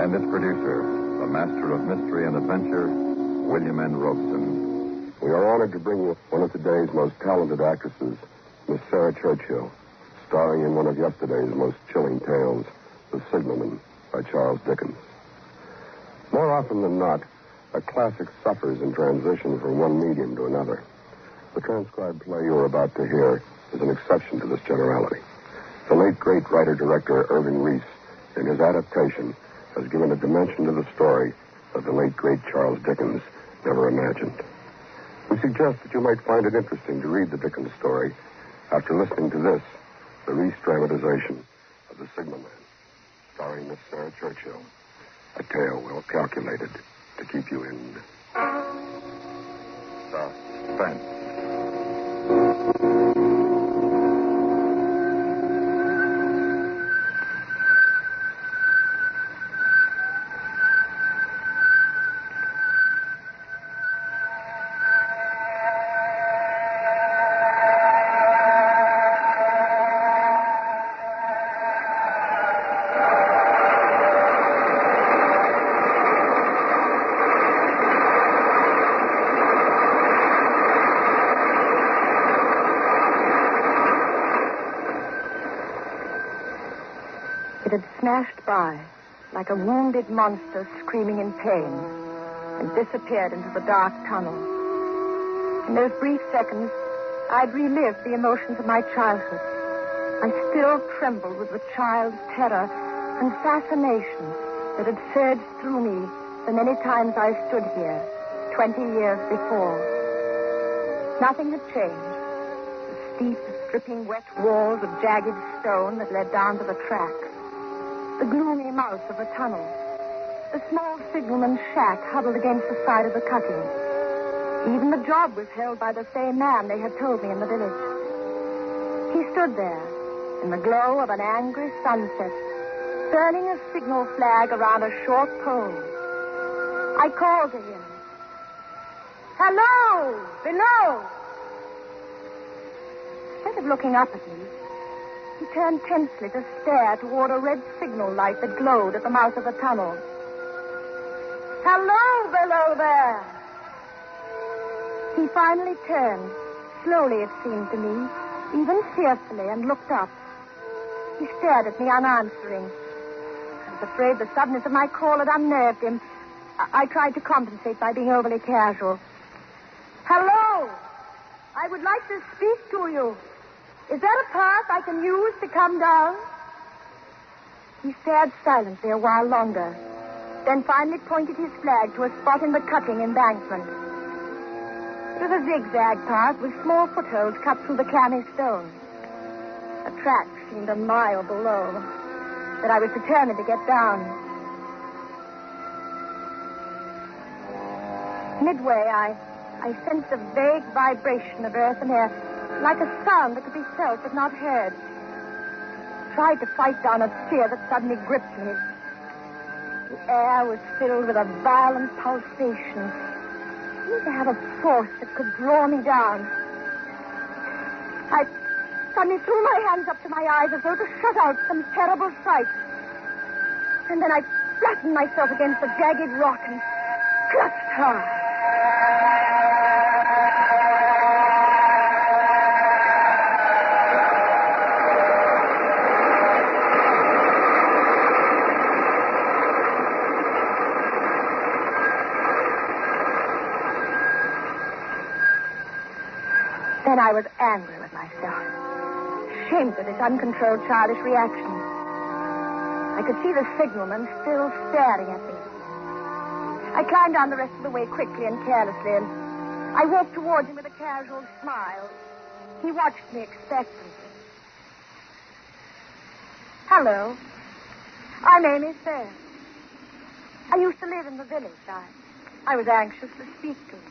And its producer, the master of mystery and adventure, William N. Robson. We are honored to bring you one of today's most talented actresses, Miss Sarah Churchill, starring in one of yesterday's most chilling tales, The Signalman, by Charles Dickens. More often than not, a classic suffers in transition from one medium to another. The transcribed play you are about to hear is an exception to this generality. The late, great writer-director Irving Reese, in his adaptation, has given a dimension to the story that the late, great Charles Dickens never imagined. We suggest that you might find it interesting to read the Dickens story after listening to this, the Reese dramatization of The Signalman, starring Miss Sarah Churchill, a tale well calculated to keep you in suspense. It had smashed by, like a wounded monster screaming in pain, and disappeared into the dark tunnel. In those brief seconds, I'd relived the emotions of my childhood. I still trembled with the child's terror and fascination that had surged through me the many times I stood here, 20 years before. Nothing had changed. The steep, dripping wet walls of jagged stone that led down to the track. The gloomy mouth of the tunnel. The small signalman's shack huddled against the side of the cutting. Even the job was held by the same man they had told me in the village. He stood there, in the glow of an angry sunset, burning a signal flag around a short pole. I called to him. Hello! Below! Instead of looking up at me, he turned tensely to stare toward a red signal light that glowed at the mouth of the tunnel. Hello, below there! He finally turned, slowly it seemed to me, even fearfully, and looked up. He stared at me unanswering. I was afraid the suddenness of my call had unnerved him. I tried to compensate by being overly casual. Hello! I would like to speak to you. Is there a path I can use to come down? He stared silently a while longer, then finally pointed his flag to a spot in the cutting embankment. It was a zigzag path with small footholds cut through the clammy stone. A track seemed a mile below, but I was determined to get down. Midway, I sensed a vague vibration of earth and air, like a sound that could be felt but not heard. Tried to fight down a fear that suddenly gripped me. The air was filled with a violent pulsation. I seemed to have a force that could draw me down. I suddenly threw my hands up to my eyes as though to shut out some terrible sight. And then I flattened myself against a jagged rock and clutched hard. Then I was angry with myself, ashamed of this uncontrolled childish reaction. I could see the signalman still staring at me. I climbed down the rest of the way quickly and carelessly, and I walked towards him with a casual smile. He watched me expectantly. Hello. I'm Amy Fair. I used to live in the village. I was anxious to speak to you.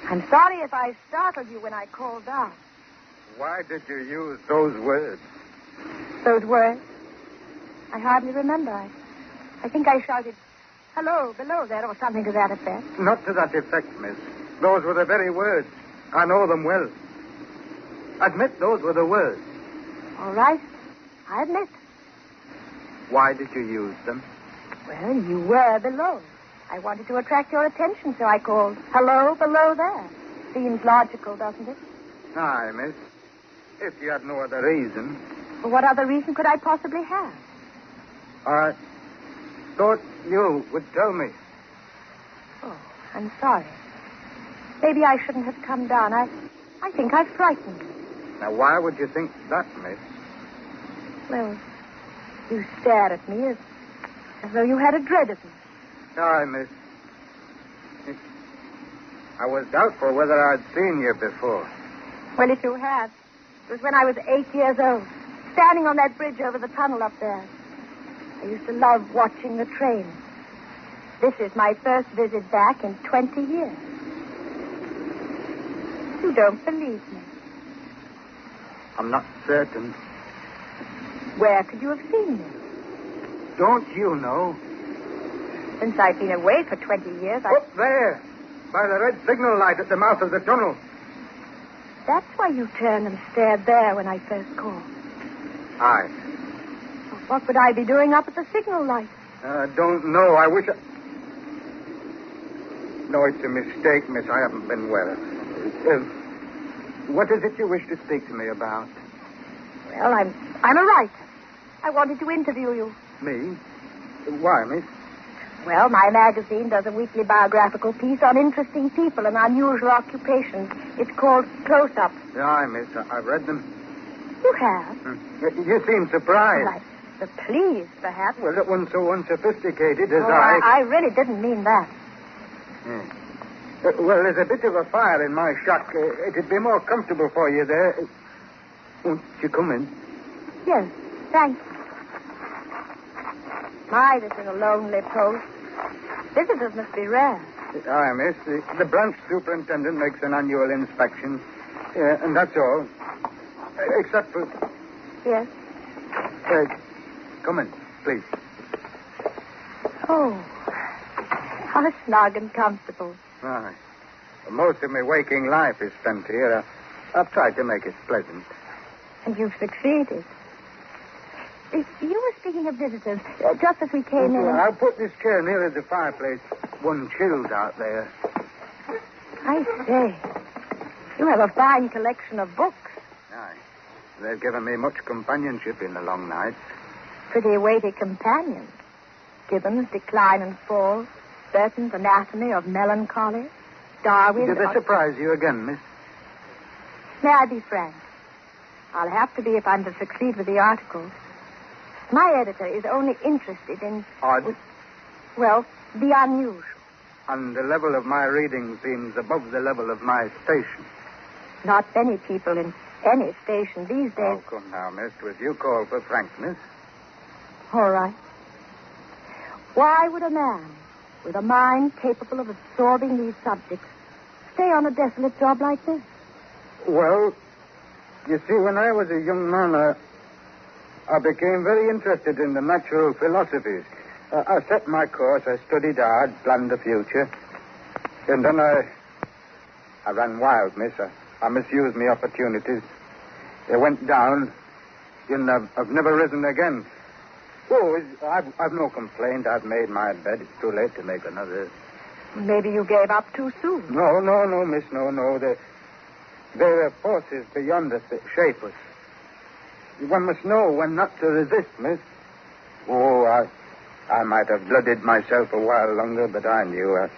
I'm sorry if I startled you when I called down. Why did you use those words? Those words? I hardly remember. I think I shouted, hello, below there, or something to that effect. Not to that effect, miss. Those were the very words. I know them well. Admit those were the words. All right. I admit. Why did you use them? Well, you were below. I wanted to attract your attention, so I called, hello, below there. Seems logical, doesn't it? Aye, miss. If you had no other reason. Well, what other reason could I possibly have? I thought you would tell me. Oh, I'm sorry. Maybe I shouldn't have come down. I think I've frightened you. Now, why would you think that, miss? Well, you stared at me as though you had a dread of me. Aye, miss. I was doubtful whether I'd seen you before. Well, if you have, it was when I was 8 years old, standing on that bridge over the tunnel up there. I used to love watching the train. This is my first visit back in 20 years. You don't believe me. I'm not certain. Where could you have seen me? Don't you know? Since I've been away for 20 years, Up there, by the red signal light at the mouth of the tunnel. That's why you turned and stared there when I first called. Aye. Well, what would I be doing up at the signal light? Don't know. I wish I... No, it's a mistake, miss. I haven't been well. What is it you wish to speak to me about? Well, I'm a writer. I wanted to interview you. Me? Why, miss? Well, my magazine does a weekly biographical piece on interesting people and unusual occupations. It's called Close-Up. Aye, miss. I've read them. You have? You seem surprised. Well, I'm pleased, perhaps. Well, that one's so unsophisticated as I really didn't mean that. Well, there's a bit of a fire in my shack. It'd be more comfortable for you there. Won't you come in? Yes, thank you. My, this is a lonely post. Visitors must be rare. Aye, miss. The branch superintendent makes an annual inspection. Yeah, and that's all. Except for... Yes? Come in, please. Oh, how snug and comfortable. Aye. Most of my waking life is spent here. I've tried to make it pleasant. And you've succeeded. You were speaking of visitors, just as we came in. I'll put this chair nearer the fireplace. One chilled out there. I say, you have a fine collection of books. Aye. They've given me much companionship in the long nights. Pretty weighty companions. Gibbon's Decline and Fall, Burton's Anatomy of Melancholy, Darwin... Did they surprise you again, miss? May I be frank? I'll have to be if I'm to succeed with the articles. My editor is only interested in... Odd? Well, the unusual. And the level of my reading seems above the level of my station. Not many people in any station these days... Oh, come now, miss. With you call for frankness. All right. Why would a man with a mind capable of absorbing these subjects stay on a desolate job like this? Well, you see, when I was a young man, I became very interested in the natural philosophies. I set my course, I studied hard, planned the future. And then I ran wild, miss. I misused my opportunities. They went down, and I've never risen again. Oh, I've no complaint. I've made my bed. It's too late to make another. Maybe you gave up too soon. No, miss, no. There are forces beyond us that shape us. One must know when not to resist, miss. Oh, I might have blooded myself a while longer, but I knew.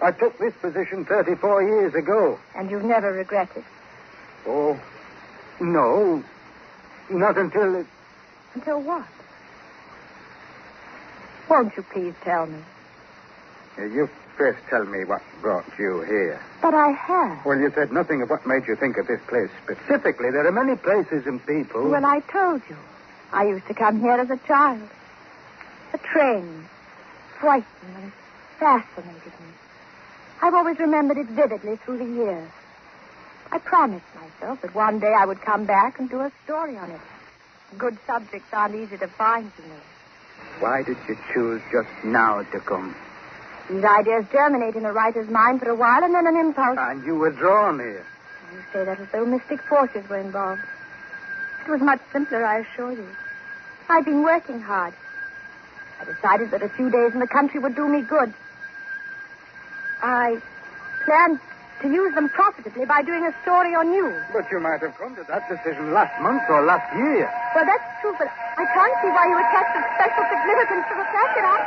I took this position 34 years ago. And you've never regretted? Oh, no. Not until... Until what? Won't you please tell me? You first tell me what brought you here. But I have. Well, you said nothing of what made you think of this place specifically. There are many places and people. Well, I told you. I used to come here as a child. The train frightened and fascinated me. I've always remembered it vividly through the years. I promised myself that one day I would come back and do a story on it. Good subjects aren't easy to find, you know. Why did you choose just now to come? These ideas germinate in a writer's mind for a while, and then an impulse... And you were drawn here. You say that as though mystic forces were involved. It was much simpler, I assure you. I'd been working hard. I decided that a few days in the country would do me good. I planned to use them profitably by doing a story on you. But you might have come to that decision last month or last year. Well, that's true, but I can't see why you attach such special significance to the fact that I...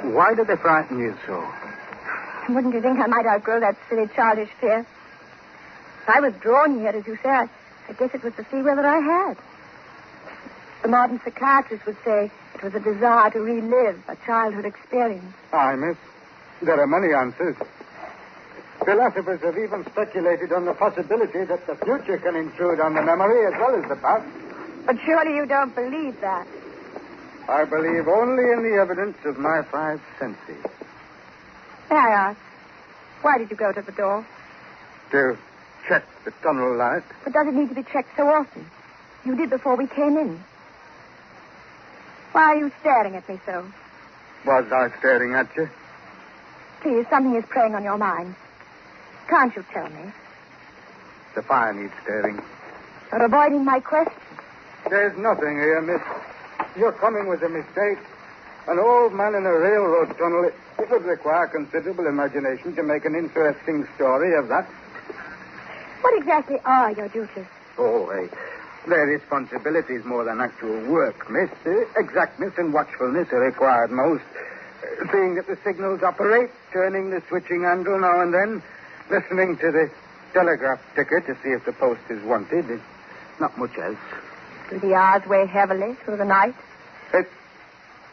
Why did they frighten you so? Wouldn't you think I might outgrow that silly childish fear? If I was drawn here, as you say, I guess it was to see whether I had. The modern psychiatrist would say it was a desire to relive a childhood experience. Aye, miss. There are many answers. Philosophers have even speculated on the possibility that the future can intrude on the memory as well as the past. But surely you don't believe that. I believe only in the evidence of my five senses. May I ask, why did you go to the door? To check the tunnel light. But does it need to be checked so often? You did before we came in. Why are you staring at me so? Was I staring at you? Please, something is preying on your mind. Can't you tell me? The fire needs staring. You're avoiding my question. There's nothing here, miss. Your coming was a mistake. An old man in a railroad tunnel, it would require considerable imagination to make an interesting story of that. What exactly are your duties? Oh, their responsibilities more than actual work, miss. Exactness and watchfulness are required most. Seeing that the signals operate, turning the switching handle now and then, listening to the telegraph ticker to see if the post is wanted. Not much else. Do the hours weigh heavily through the night? It's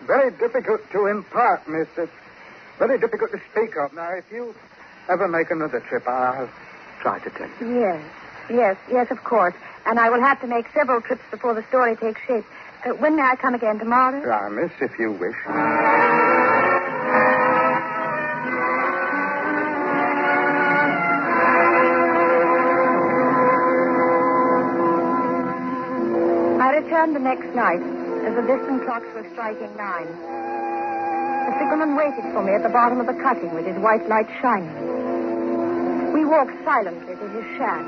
very difficult to impart, miss. It's very difficult to speak of. Now, if you ever make another trip, I'll try to tell you. Yes, of course. And I will have to make several trips before the story takes shape. When may I come again? Tomorrow? Ah, miss, if you wish. I returned the next night as the distant clocks were striking 9. The signalman waited for me at the bottom of the cutting with his white light shining. We walked silently to his shack,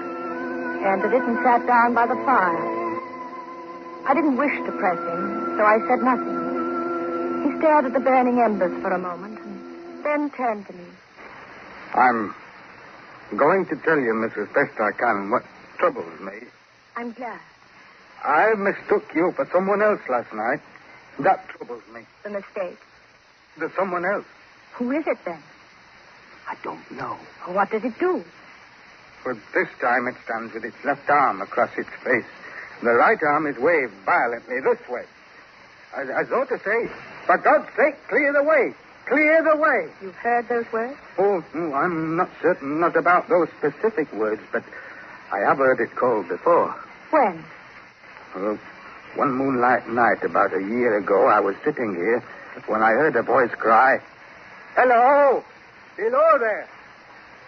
entered it and sat down by the fire. I didn't wish to press him, so I said nothing. He stared at the burning embers for a moment and then turned to me. I'm going to tell you, miss, as best I can, what troubles me. I'm glad. I mistook you for someone else last night. That troubles me. The mistake. The someone else. Who is it, then? I don't know. What does it do? But this time it stands with its left arm across its face. The right arm is waved violently this way. As though to say, for God's sake, clear the way. Clear the way. You've heard those words? Oh, no, I'm not certain, not about those specific words, but I have heard it called before. When? Well, one moonlight night about a year ago, I was sitting here when I heard a voice cry, "Hello! Below there!"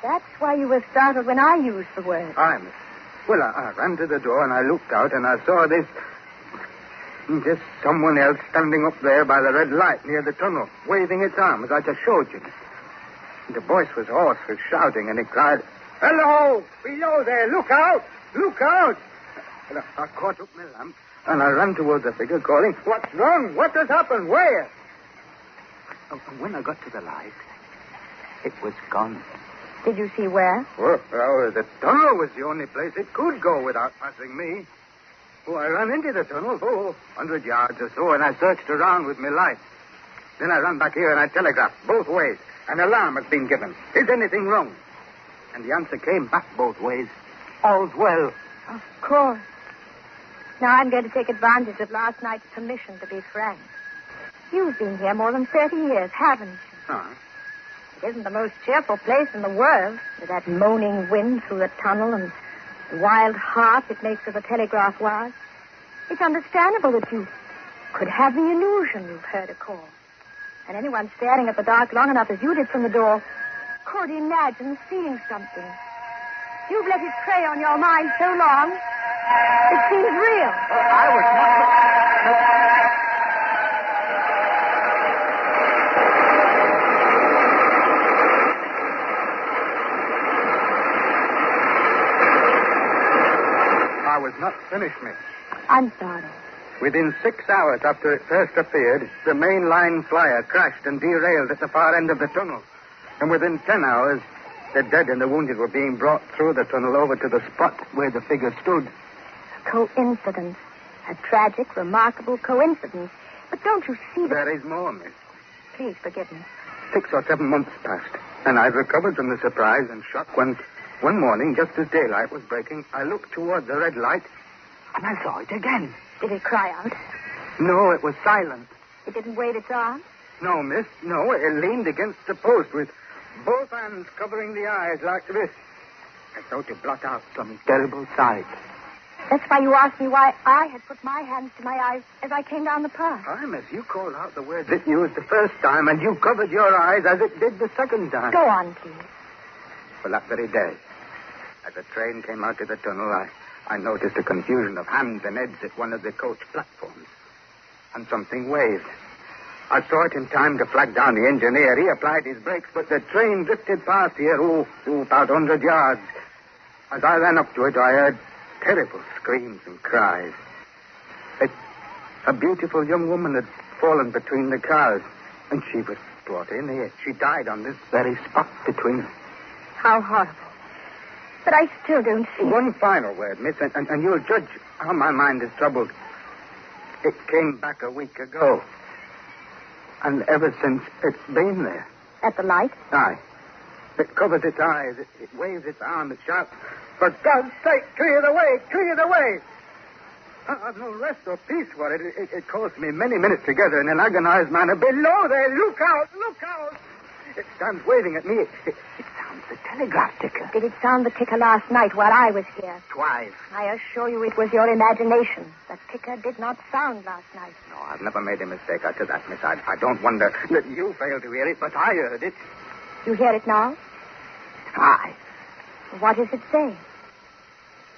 That's why you were startled when I used the word. Well, I ran to the door and I looked out and I saw just someone else standing up there by the red light near the tunnel, waving its arm as I just showed you. The voice was hoarse with shouting and it cried, "Hello! Below there! Look out! Look out!" And I caught up my lamp and I ran towards the figure calling, "What's wrong? What has happened? Where?" And when I got to the light, it was gone. Did you see where? Well, the tunnel was the only place it could go without passing me. Oh, I ran into the tunnel, 100 yards or so, and I searched around with my light. Then I ran back here and I telegraphed both ways. An alarm has been given. Is anything wrong? And the answer came back both ways. All's well. Of course. Now I'm going to take advantage of last night's permission to be frank. You've been here more than 30 years, haven't you? Huh? It isn't the most cheerful place in the world, with that moaning wind through the tunnel and the wild harp it makes of the telegraph wires. It's understandable that you could have the illusion you've heard a call. And anyone staring at the dark long enough as you did from the door could imagine seeing something. You've let it prey on your mind so long, it seems real. I was not... finish, miss. I'm sorry. Within 6 hours after it first appeared, the main line flyer crashed and derailed at the far end of the tunnel. And within 10 hours, the dead and the wounded were being brought through the tunnel over to the spot where the figure stood. Coincidence. A tragic, remarkable coincidence. But don't you see that... There is more, miss. Please forgive me. 6 or 7 months passed, and I'd recovered from the surprise and shock when, one morning, just as daylight was breaking, I looked toward the red light, and I saw it again. Did it cry out? No, it was silent. It didn't wave its arms? No, miss, no. It leaned against the post with both hands covering the eyes like this, as though to blot out some terrible sight. That's why you asked me why I had put my hands to my eyes as I came down the path. Aye, miss, you called out the words it used the first time, and you covered your eyes as it did the second time. Go on, please. Well, that very day, as the train came out of the tunnel, I noticed a confusion of hands and heads at one of the coach platforms. And something waved. I saw it in time to flag down the engineer. He applied his brakes, but the train drifted past here, about 100 yards. As I ran up to it, I heard terrible screams and cries. A beautiful young woman had fallen between the cars, and she was brought in here. She died on this very spot between them. How horrible. But I still don't see... One final word, miss, and you'll judge how my mind is troubled. It came back a week ago. And ever since, it's been there. At the light? Aye. It covers its eyes. It waves its arm. It shouts, "For God's sake, clear the way! Clear the way!" I've no rest or peace for it. It calls me many minutes together in an agonized manner. "Below there! Look out! Look out!" It stands waving at me. It sounds the telegraph ticker. Did it sound the ticker last night while I was here? Twice. I assure you it was your imagination. The ticker did not sound last night. No, I've never made a mistake after that, miss. I don't wonder that you failed to hear it, but I heard it. You hear it now? Aye. What does it say?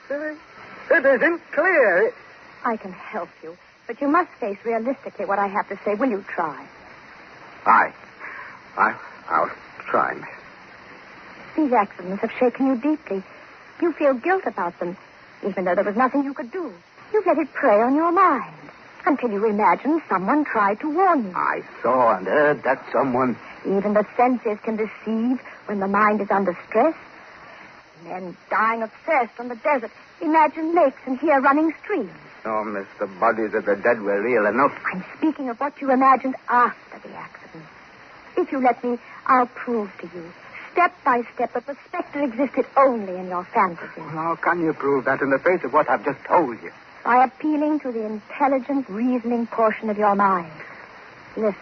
It isn't clear. I can help you, but you must face realistically what I have to say. Will you try? Aye. I'll try, miss. These accidents have shaken you deeply. You feel guilt about them, even though there was nothing you could do. You've let it prey on your mind until you imagined someone tried to warn you. I saw and heard that someone... Even the senses can deceive when the mind is under stress. Men dying of thirst on the desert imagine lakes and hear running streams. Oh, miss, the bodies of the dead were real enough. I'm speaking of what you imagined after the accident. If you let me, I'll prove to you, step by step, that the specter existed only in your fantasy. How can you prove that in the face of what I've just told you? By appealing to the intelligent, reasoning portion of your mind. Listen.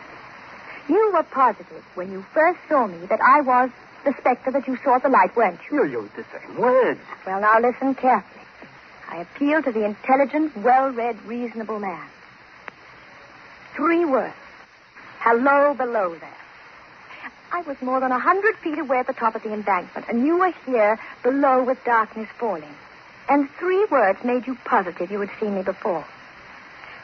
You were positive when you first saw me that I was the specter that you saw at the light, weren't you? You used the same words. Well, now listen carefully. I appeal to the intelligent, well-read, reasonable man. 3 words. Hello below there. I was more than 100 feet away at the top of the embankment, and you were here below with darkness falling. And 3 words made you positive you had seen me before.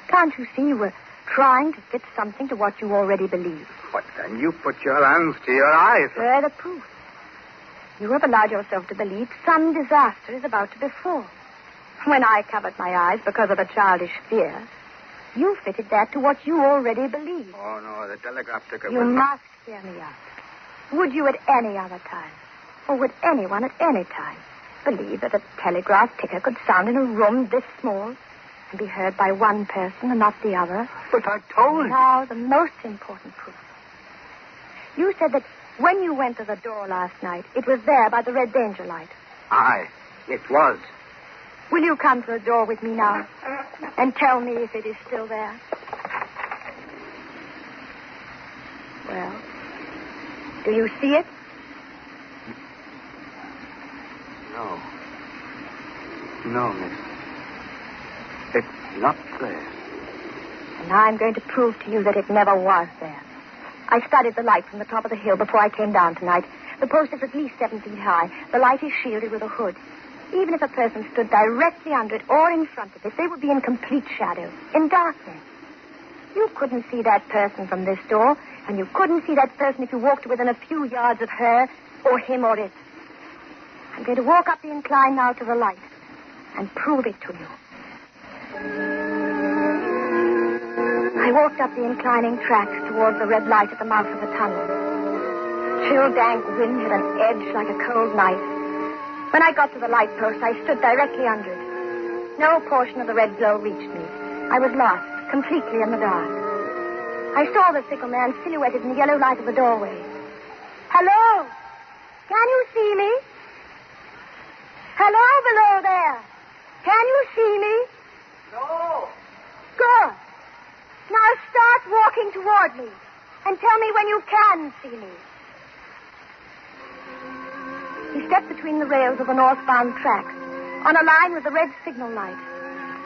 Can't you see you were trying to fit something to what you already believed? But then you put your hands to your eyes. Further proof. You have allowed yourself to believe some disaster is about to befall. When I covered my eyes because of a childish fear, you fitted that to what you already believed. Oh, no, the telegraph ticker You must hear me out. Would you at any other time, or would anyone at any time, believe that a telegraph ticker could sound in a room this small and be heard by one person and not the other? But I told you. Now, the most important proof. You said that when you went to the door last night, it was there by the red danger light. Aye, it was. Will you come to the door with me now and tell me if it is still there? Well, do you see it? No. No, miss. It's not there. And I'm going to prove to you that it never was there. I studied the light from the top of the hill before I came down tonight. The post is at least 7 feet high. The light is shielded with a hood. Even if a person stood directly under it or in front of it, they would be in complete shadow, in darkness. You couldn't see that person from this door, and you couldn't see that person if you walked within a few yards of her or him or it. I'm going to walk up the incline now to the light and prove it to you. I walked up the inclining tracks towards the red light at the mouth of the tunnel. Chill, dank wind had an edge like a cold knife. When I got to the light post, I stood directly under it. No portion of the red glow reached me. I was lost, completely in the dark. I saw the signalman silhouetted in the yellow light of the doorway. Hello? Can you see me? Hello below there. Can you see me? No. Good. Now start walking toward me and tell me when you can see me. He stepped between the rails of the northbound tracks on a line with the red signal light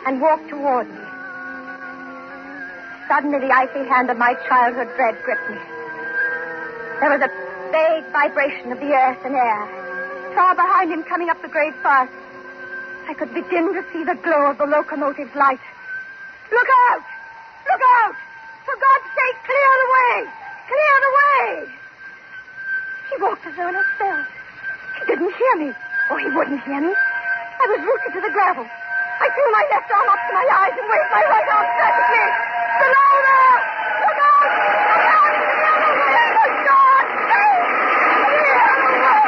and walked toward me. Suddenly, the icy hand of my childhood dread gripped me. There was a vague vibration of the earth and air. Far behind him, coming up the great path, I could begin to see the glow of the locomotive's light. Look out! Look out! For God's sake, clear the way! Clear the way! He walked as though in a spell. He didn't hear me. Oh, he wouldn't hear me. I was rooted to the gravel. I threw my left arm up to my eyes and waved my right arm frantically. Below there! Look out! Look out! Clear the way! For God's sake! Clear the way!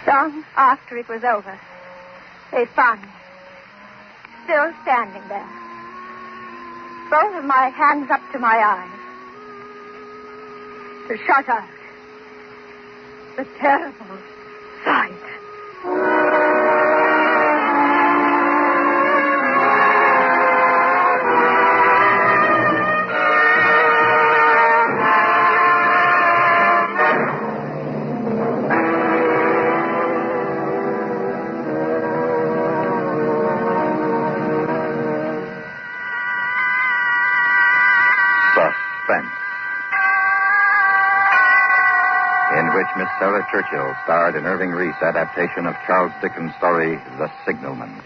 Long after it was over, they found me, still standing there, both of my hands up to my eyes, to shut out the terrible sight. Suspense, in which Miss Sarah Churchill starred in Irving Reese adaptation of Charles Dickens' story, The Signalman.